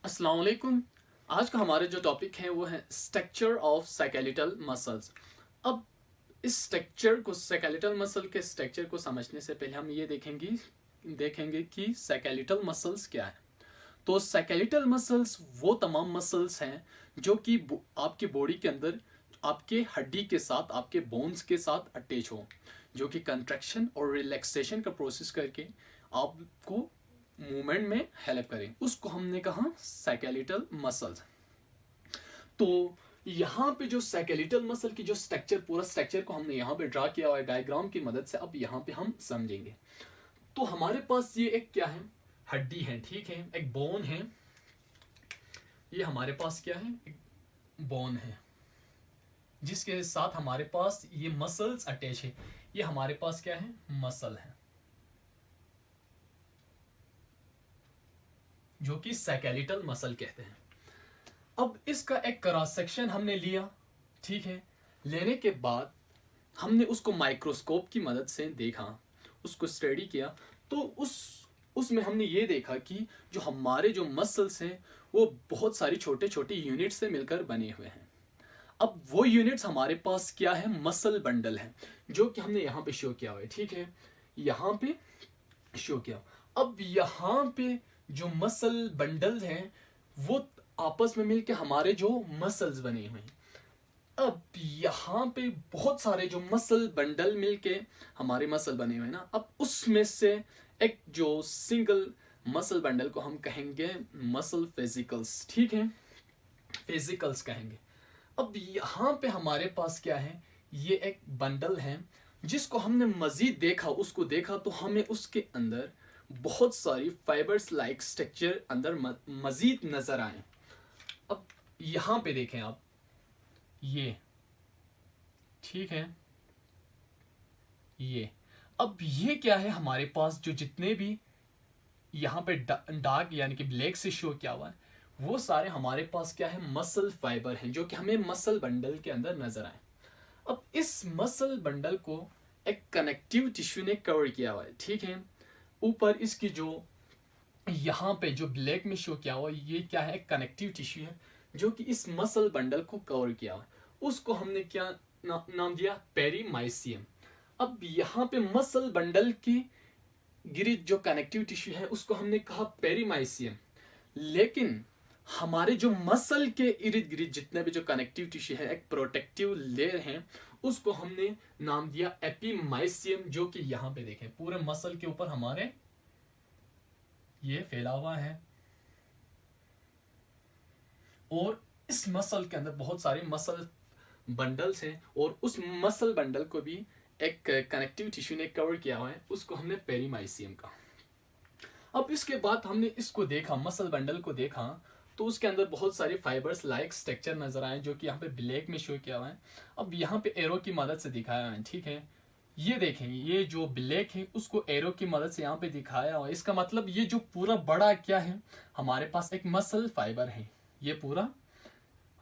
अस्सलाम वालेकुम। आज का हमारा जो टॉपिक है वो है स्ट्रक्चर ऑफ साइकेलिटल मसल्स। अब इस स्ट्रक्चर को साइकेलिटल मसल के स्ट्रक्चर को समझने से पहले हम ये देखेंगे कि साइकेलिटल मसल्स क्या है। तो साइकेलिटल मसल्स वो तमाम मसल्स हैं जो कि आपकी बॉडी के अंदर आपके हड्डी के साथ आपके बोन्स के साथ अटैच हो, जो कि कंट्रैक्शन और रिलैक्सेशन का प्रोसेस करके आपको मूवमेंट में हेल्प करें, उसको हमने कहा साइकेलिटल मसल्स। तो यहाँ पे जो साइकेलिटल मसल की जो स्ट्रक्चर, पूरा स्ट्रक्चर को हमने यहाँ पे ड्रा किया हुआ है डायग्राम की मदद से। अब यहाँ पे हम समझेंगे। तो हमारे पास ये एक क्या है, हड्डी है, ठीक है, एक बोन है। ये हमारे पास क्या है, एक बोन है जिसके साथ हमारे पास ये मसल्स अटैच है। ये हमारे पास क्या है, मसल है, जो कि साइकेलिटल मसल कहते हैं। अब इसका एक क्रॉस सेक्शन हमने लिया, ठीक है। लेने के बाद हमने उसको माइक्रोस्कोप की मदद से देखा, उसको स्टडी किया। तो उसमें हमने ये देखा कि जो हमारे जो मसल्स हैं वो बहुत सारी छोटे छोटे यूनिट्स से मिलकर बने हुए हैं। अब वो यूनिट्स हमारे पास क्या है, मसल बंडल है, जो कि हमने यहाँ पे शो किया हुआ है, ठीक है, यहाँ पे शो किया। अब यहाँ पे जो मसल बंडल हैं वो आपस में मिलके हमारे जो मसल्स बने हुए हैं। अब यहाँ पे बहुत सारे जो मसल बंडल मिलके हमारे मसल बने हुए हैं ना। अब उसमें से एक जो सिंगल मसल बंडल को हम कहेंगे मसल फिजिकल्स, ठीक है, फिजिकल्स कहेंगे। अब यहाँ पे हमारे पास क्या है, ये एक बंडल है जिसको हमने मजीद देखा, उसको देखा तो हमें उसके अंदर बहुत सारी फाइबर्स लाइक स्ट्रक्चर अंदर मजीद नजर आए। अब यहाँ पे देखें आप, ये ठीक है, ये अब ये क्या है, हमारे पास जो जितने भी यहाँ पे डार्क यानी कि ब्लैक से शो किया हुआ है वो सारे हमारे पास क्या है, मसल फाइबर हैं, जो कि हमें मसल बंडल के अंदर नजर आए। अब इस मसल बंडल को एक कनेक्टिव टिश्यू ने कवर किया हुआ है, ठीक है। ऊपर इसकी जो यहाँ पे जो ब्लैक में शो किया हुआ ये क्या है, कनेक्टिव टिश्यू है जो कि इस मसल बंडल को कवर किया हुआ है। उसको हमने क्या नाम दिया, पेरीमाइसियम। अब यहाँ पे मसल बंडल की गिरिद जो कनेक्टिव टिश्यू है उसको हमने कहा पेरीमाइसियम। लेकिन हमारे जो मसल के इर्द गिर्द जितने भी जो कनेक्टिव टिश्यू है, एक प्रोटेक्टिव लेयर है, उसको हमने नाम दिया एपीमाइसियम, जो कि यहाँ पे देखें पूरे मसल के ऊपर हमारे ये फैला हुआ है। और इस मसल के अंदर बहुत सारे मसल बंडल्स हैं और उस मसल बंडल को भी एक कनेक्टिव टिश्यू ने कवर किया हुआ है, उसको हमने पेरीमाइसियम कहा। अब इसके बाद हमने इसको देखा, मसल बंडल को देखा, तो उसके अंदर बहुत सारे फाइबर्स लाइक स्ट्रक्चर नजर आए, जो कि यहाँ पे ब्लैक में शो किया हुआ है। अब यहाँ पे एरो की मदद से दिखाया है, ठीक है। ये देखें, ये जो ब्लैक है उसको एरो की मदद से यहाँ पे दिखाया हुआ है। इसका मतलब ये जो पूरा बड़ा क्या है, हमारे पास एक मसल फाइबर है। ये पूरा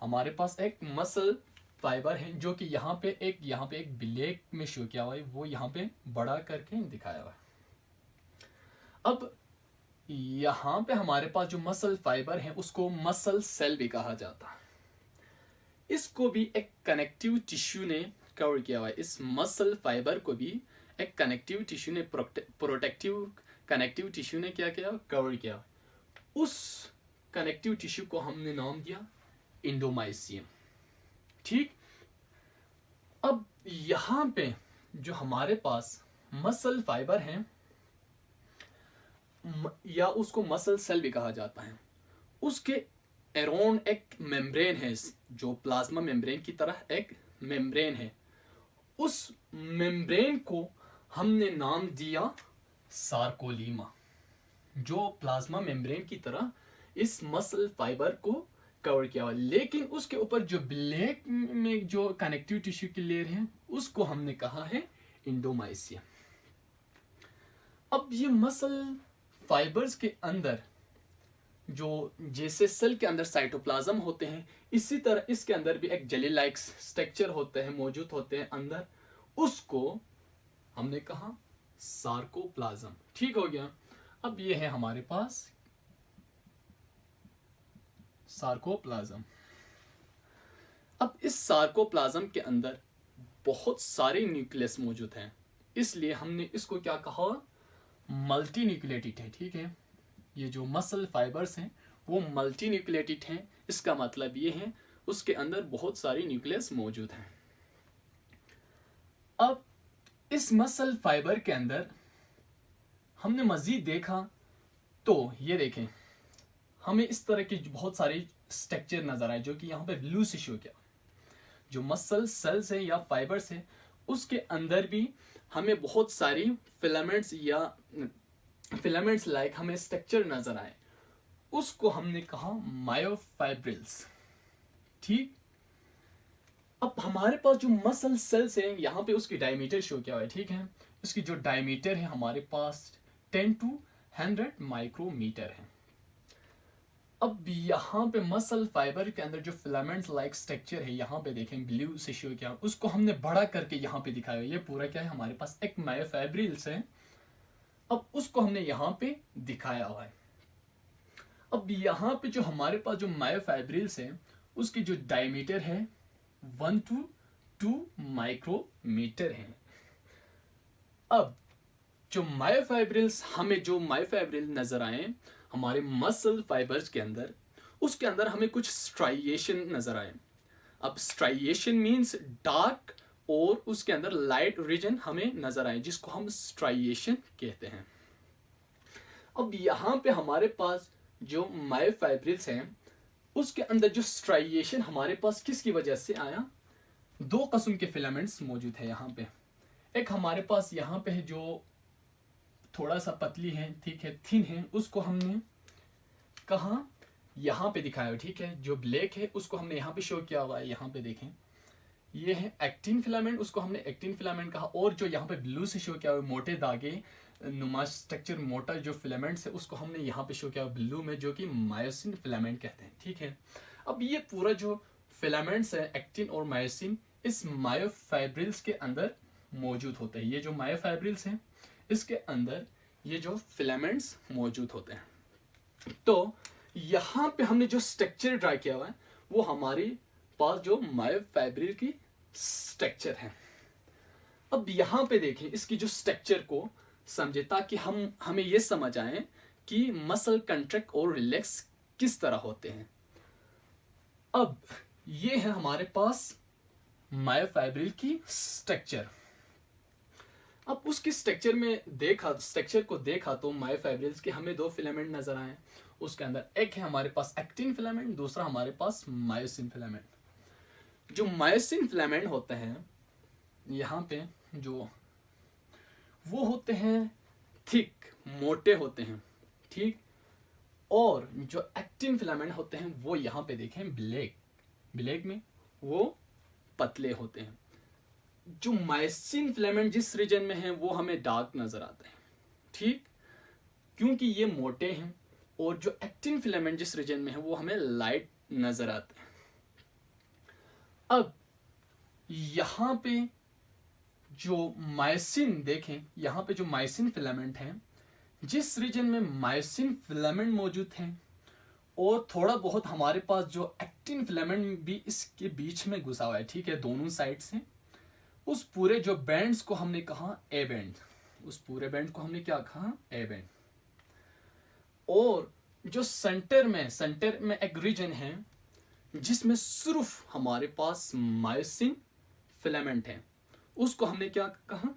हमारे पास एक मसल फाइबर है जो कि यहाँ पे एक ब्लैक में शो किया हुआ है, वो यहाँ पे बड़ा करके दिखाया हुआ है। अब यहाँ पे हमारे पास जो मसल फाइबर है उसको मसल सेल भी कहा जाता है। इसको भी एक कनेक्टिव टिश्यू ने कवर किया हुआ है। इस मसल फाइबर को भी एक कनेक्टिव टिश्यू ने प्रोटेक्टिव कनेक्टिव टिश्यू ने क्या किया, कवर किया। उस कनेक्टिव टिश्यू को हमने नाम दिया इंडोमाइसियम, ठीक। अब यहाँ पे जो हमारे पास मसल फाइबर है या उसको मसल सेल भी कहा जाता है, उसके अराउंड एक मेम्ब्रेन है, जो प्लाज्मा मेम्ब्रेन की तरह एक मेम्ब्रेन है। उस मेम्ब्रेन को हमने नाम दिया सार्कोलीमा, जो प्लाज्मा मेम्ब्रेन की तरह इस मसल फाइबर को कवर किया हुआ। लेकिन उसके ऊपर जो ब्लैक में जो कनेक्टिव टिश्यू की लेयर है उसको हमने कहा है इंडोमाइसियम। अब ये मसल फाइबर्स के अंदर जो जैसे सेल के अंदर साइटोप्लाज्म होते हैं, इसी तरह इसके अंदर भी एक जेली लाइक स्ट्रक्चर होते हैं, मौजूद होते हैं अंदर, उसको हमने कहा सार्कोप्लाज्म, ठीक हो गया। अब ये है हमारे पास सार्कोप्लाज्म। अब इस सार्कोप्लाज्म के अंदर बहुत सारे न्यूक्लियस मौजूद हैं, इसलिए हमने इसको क्या कहा, मल्टी न्यूक्लिएटेड है। ठीक है, ये जो मसल फाइबर्स हैं वो मल्टी न्यूक्लिएटेड हैं। इसका मतलब ये है उसके अंदर बहुत सारी न्यूक्लियस मौजूद हैं। अब इस मसल फाइबर के अंदर हमने मजीद देखा तो ये देखें, हमें इस तरह के बहुत सारे स्ट्रक्चर नजर आए जो कि यहाँ पे ब्लू से शो किया। जो मसल सेल्स है या फाइबर्स है उसके अंदर भी हमें बहुत सारी फिलामेंट्स या फिलामेंट्स लाइक हमें स्ट्रक्चर नजर आए, उसको हमने कहा मायोफाइब्रिल्स। ठीक, अब हमारे पास जो मसल सेल्स है यहाँ पे उसकी डायमीटर शो किया हुआ है। ठीक है, इसकी जो डायमीटर है हमारे पास 10 to 100 माइक्रोमीटर है। अब यहाँ पे मसल फाइबर के अंदर जो फिलामेंट्स लाइक स्ट्रक्चर है यहाँ पे देखें ब्लू से शो किया, उसको हमने बड़ा करके यहाँ पे दिखाया। ये पूरा क्या है, हमारे पास एक मायोफाइब्रिल्स है। अब उसको हमने यहाँ पे दिखाया हुआ है। अब यहाँ पे जो हमारे पास जो मायोफाइब्रिल्स है उसकी जो डायमीटर है 1 to 2 माइक्रोमीटर है। अब जो मायोफाइब्रिल्स, हमें जो मायोफाइब्रिल नजर आए हमारे मसल फाइबर्स के अंदर, उसके अंदर हमें कुछ स्ट्राइएशन नजर आए। अब स्ट्राइएशन मींस डार्क और उसके अंदर लाइट रीजन हमें नजर आए, जिसको हम स्ट्राइएशन कहते हैं। अब यहाँ पे हमारे पास जो मायोफाइब्रिल्स हैं उसके अंदर जो स्ट्राइएशन हमारे पास किसकी वजह से आया, दो किस्म के फिलामेंट्स मौजूद है यहाँ पे। एक हमारे पास यहाँ पे है जो थोड़ा सा पतली है, ठीक है, थिन है, उसको हमने कहा यहाँ पे दिखाया। ठीक है, जो ब्लैक है उसको हमने यहाँ पे शो किया हुआ है। यहाँ पे देखें, ये है एक्टिन फिलामेंट, उसको हमने एक्टिन फिलामेंट कहा। और जो यहाँ पे ब्लू से शो किया हुआ है मोटे धागे नुमा स्ट्रक्चर मोटा जो फिलामेंट्स है उसको हमने यहाँ पे शो किया ब्लू में, जो कि मायोसिन फिलामेंट कहते हैं। ठीक है, अब ये पूरा जो फिलामेंट्स है एक्टिन और मायोसिन इस मायोफाइब्रिल्स के अंदर मौजूद होते हैं। ये जो मायोफाइब्रिल्स हैं इसके अंदर ये जो फिलामेंट्स मौजूद होते हैं। तो यहाँ पे हमने जो स्ट्रक्चर ड्रा किया हुआ है वो हमारे पास जो मायोफाइब्रिल की स्ट्रक्चर है। अब यहाँ पे देखें इसकी जो स्ट्रक्चर को समझे ताकि हमें ये समझ आए कि मसल कंट्रैक्ट और रिलैक्स किस तरह होते हैं। अब ये है हमारे पास मायोफाइब्रिल की स्ट्रक्चर। अब उसकी स्ट्रक्चर को देखा तो मायोफाइब्रिल्स के हमें दो फिलामेंट नजर आए। उसके अंदर एक है हमारे पास एक्टिन फिलामेंट, दूसरा हमारे पास मायोसिन फिलामेंट। जो मायोसिन फिलामेंट होते हैं यहाँ पे जो वो होते हैं थिक, मोटे होते हैं। ठीक, और जो एक्टिन फिलामेंट होते हैं वो यहाँ पे देखें ब्लैक में वो पतले होते हैं। जो मायोसिन फिलामेंट जिस रीजन में है वो हमें डार्क नजर आते हैं। ठीक, क्योंकि ये मोटे हैं। और जो एक्टिन फिलामेंट जिस रीजन में है वो हमें लाइट नजर आते हैं। अब यहाँ पे जो मायोसिन देखें, यहाँ पे जो मायोसिन फिलामेंट है जिस रीजन में मायोसिन फिलामेंट मौजूद हैं और थोड़ा बहुत हमारे पास जो एक्टिन फिलामेंट भी इसके बीच में घुसा हुआ है। ठीक है, दोनों साइड से उस पूरे जो बैंड्स को हमने कहा ए बैंड, उस पूरे बैंड को हमने क्या कहा, ए बैंड। और जो सेंटर में एक रीजन है जिसमें सिर्फ हमारे पास मायोसिन फिलामेंट है, उसको हमने क्या कहा,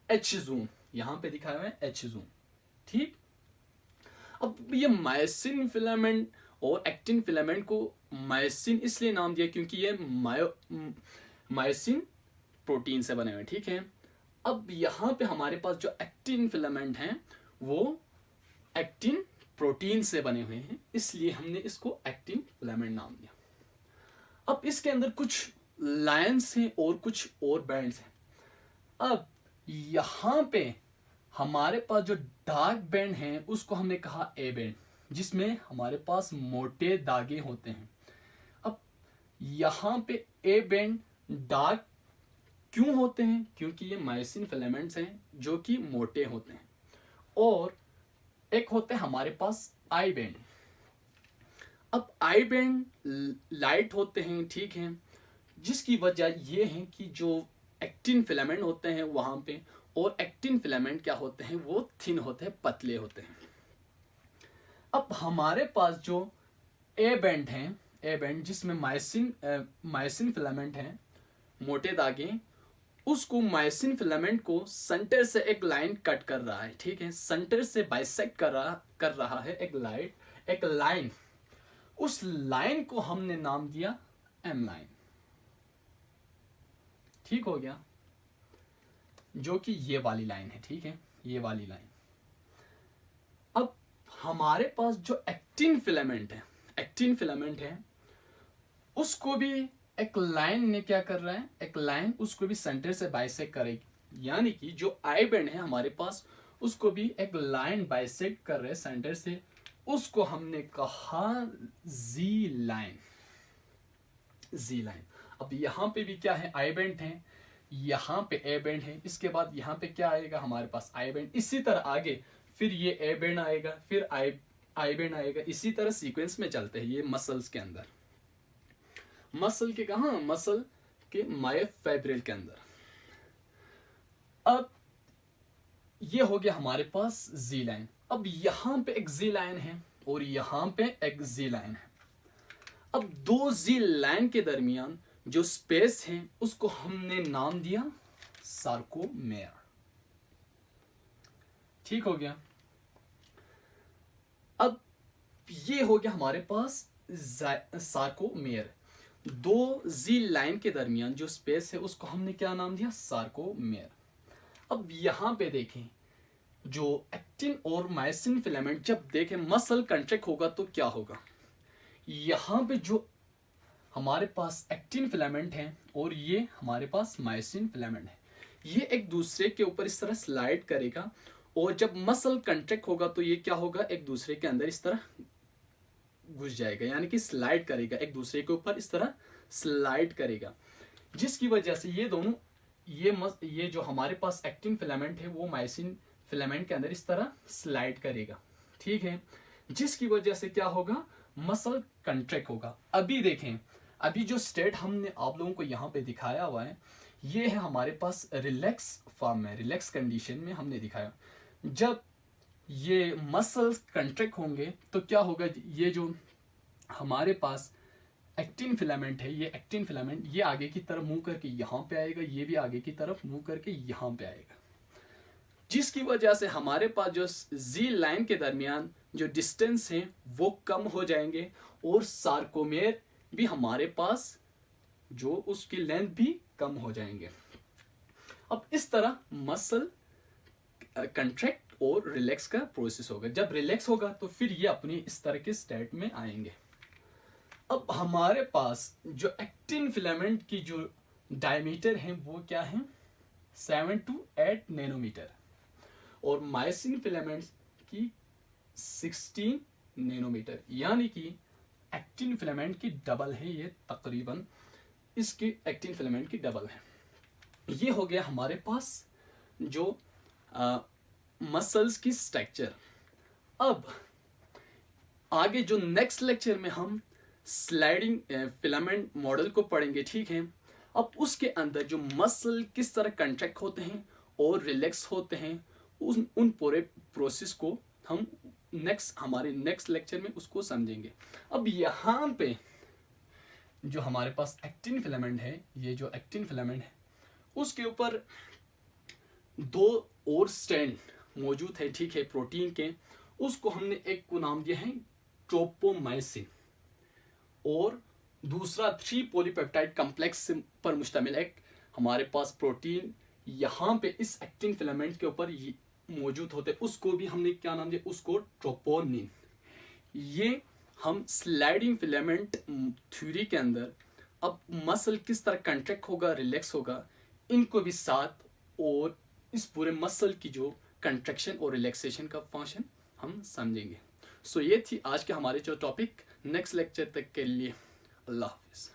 एच जोन। यहां पे दिखाया हुआ है एच जोन। ठीक, अब ये मायोसिन फिलामेंट और एक्टिन फिलामेंट को मायोसिन इसलिए नाम दिया क्योंकि ये मायोसिन प्रोटीन से बने हुए। ठीक है, अब यहाँ पे हमारे पास जो एक्टिन फिलामेंट हैं वो एक्टिन प्रोटीन से बने हुए हैं, इसलिए हमने इसको एक्टिन फिलामेंट नाम दिया। अब इसके अंदर कुछ लाइंस हैं और कुछ और बैंड्स हैं। अब यहाँ पे हमारे पास जो डार्क बैंड है उसको हमने कहा ए बैंड, जिसमें हमारे पास मोटे धागे होते हैं। अब यहाँ पे ए बैंड डार्क क्यों होते हैं, क्योंकि ये मायोसिन फिलामेंट्स हैं जो कि मोटे होते हैं। और एक होते हैं हमारे पास आई बैंड। अब आई बैंड लाइट होते हैं, ठीक है, जिसकी वजह ये है कि जो एक्टिन फिलामेंट होते हैं वहाँ पे, और एक्टिन फिलामेंट क्या होते हैं, वो थिन होते हैं, पतले होते हैं। अब हमारे पास जो ए बैंड है, ए बैंड जिसमें मायसिन फिलामेंट है, मोटे धागे, उसको मायसिन फिलामेंट को सेंटर से एक लाइन कट कर रहा है, ठीक है, सेंटर से बाइसेक्ट कर रहा है एक लाइन। उस लाइन को हमने नाम दिया एम लाइन, ठीक हो गया, जो कि ये वाली लाइन है, ठीक है, ये वाली लाइन। अब हमारे पास जो एक्टिन फिलामेंट है उसको भी एक लाइन ने क्या कर रहा है, एक लाइन उसको भी सेंटर से बाइसेक्ट करेगी, यानी कि जो आई बैंड है हमारे पास उसको भी एक लाइन बाइसेक्ट कर रहे हैं सेंटर से, उसको हमने कहा जी लाइन। अब यहाँ पे भी क्या है, आई बैंड है, यहाँ पे ए बैंड है, इसके बाद यहाँ पे क्या आएगा हमारे पास आई बैंड, इसी तरह आगे फिर ये ए बैंड आएगा, फिर आई बैंड आएगा, इसी तरह सीक्वेंस में चलते हैं ये मसल्स के अंदर। मसल के कहा, मसल के मायोफिब्रिल के अंदर। अब ये हो गया हमारे पास जी लाइन। अब यहां पे एक जी लाइन है और यहां पे एक जी लाइन है। अब दो जी लाइन के दरमियान जो स्पेस है उसको हमने नाम दिया सार्कोमेयर, ठीक हो गया। अब ये हो गया हमारे पास सार्कोमेयर। दो जी लाइन के दरमियान जो स्पेस है उसको हमने क्या नाम दिया, सार्कोमेयर। अब यहां पे देखें, जो एक्टिन और मायसिन फिलामेंट जब देखें मसल कंट्रैक्ट होगा तो क्या होगा, यहां पे जो हमारे पास एक्टिन फिलामेंट है और ये हमारे पास मायसिन फिलामेंट है, ये एक दूसरे के ऊपर इस तरह स्लाइड करेगा, और जब मसल कंट्रैक्ट होगा तो ये क्या होगा, एक दूसरे के अंदर इस तरह घुस जाएगा, यानी कि स्लाइड करेगा, एक दूसरे के ऊपर इस तरह स्लाइड करेगा, जिसकी वजह से ये दोनों ये जो हमारे पास एक्टिन फिलामेंट है वो मायसिन फिलामेंट के अंदर इस तरह स्लाइड करेगा, ठीक है, जिसकी वजह से क्या होगा, मसल कंट्रैक्ट होगा। अभी देखें, अभी जो स्टेट हमने आप लोगों को यहाँ पे दिखाया हुआ है, ये है हमारे पास रिलैक्स फॉर्म में, रिलैक्स कंडीशन में हमने दिखाया। जब ये मसल्स कंट्रैक्ट होंगे तो क्या होगा, ये जो हमारे पास एक्टिन फिलामेंट है, ये एक्टिन फिलामेंट ये आगे की तरफ मुंह करके यहाँ पे आएगा, ये भी आगे की तरफ मुंह करके यहाँ पे आएगा, जिसकी वजह से हमारे पास जो जी लाइन के दरमियान जो डिस्टेंस है वो कम हो जाएंगे, और सार्कोमेयर भी हमारे पास जो उसकी लेंथ भी कम हो जाएंगे। अब इस तरह मसल कंट्रैक्ट और रिलैक्स का प्रोसेस होगा। जब रिलैक्स होगा तो फिर ये अपनी इस तरह के स्टेट में आएंगे। अब हमारे पास जो एक्टिन फिलामेंट की जो डायमीटर है वो क्या है, 7 to 8 नैनोमीटर, और मायसिन फिलामेंट्स की 16 नैनोमीटर, यानी कि एक्टिन फिलामेंट की डबल है ये, तकरीबन इसकी एक्टिन फिलामेंट की डबल है। ये हो गया हमारे पास जो मसल्स की स्ट्रक्चर। अब आगे जो नेक्स्ट लेक्चर में हम स्लाइडिंग फिलामेंट मॉडल को पढ़ेंगे, ठीक है। अब उसके अंदर जो मसल किस तरह कंट्रैक्ट होते हैं और रिलैक्स होते हैं, उन पूरे प्रोसेस को हम हमारे नेक्स्ट लेक्चर में उसको समझेंगे। अब यहाँ पे जो हमारे पास एक्टिन फिलामेंट है, ये जो एक्टिन फिलामेंट है उसके ऊपर दो और स्ट्रैंड मौजूद है, ठीक है, प्रोटीन के। उसको हमने एक को नाम दिया है ट्रोपोमाइसिन, और दूसरा 3 पॉलीपेप्टाइड कॉम्प्लेक्स पर मुश्तमिल एक हमारे पास प्रोटीन यहाँ पे इस एक्टिन फिलामेंट के ऊपर मौजूद होते, उसको भी हमने क्या नाम दिया, उसको ट्रोपोनिन। ये हम स्लाइडिंग फिलामेंट थ्योरी के अंदर अब मसल किस तरह कंट्रैक्ट होगा, रिलैक्स होगा, इनको भी साथ, और इस पूरे मसल की जो कंट्रैक्शन और रिलैक्सेशन का फंक्शन हम समझेंगे। सो ये थी आज के हमारे जो टॉपिक। नेक्स्ट लेक्चर तक के लिए अल्लाह हाफिज़।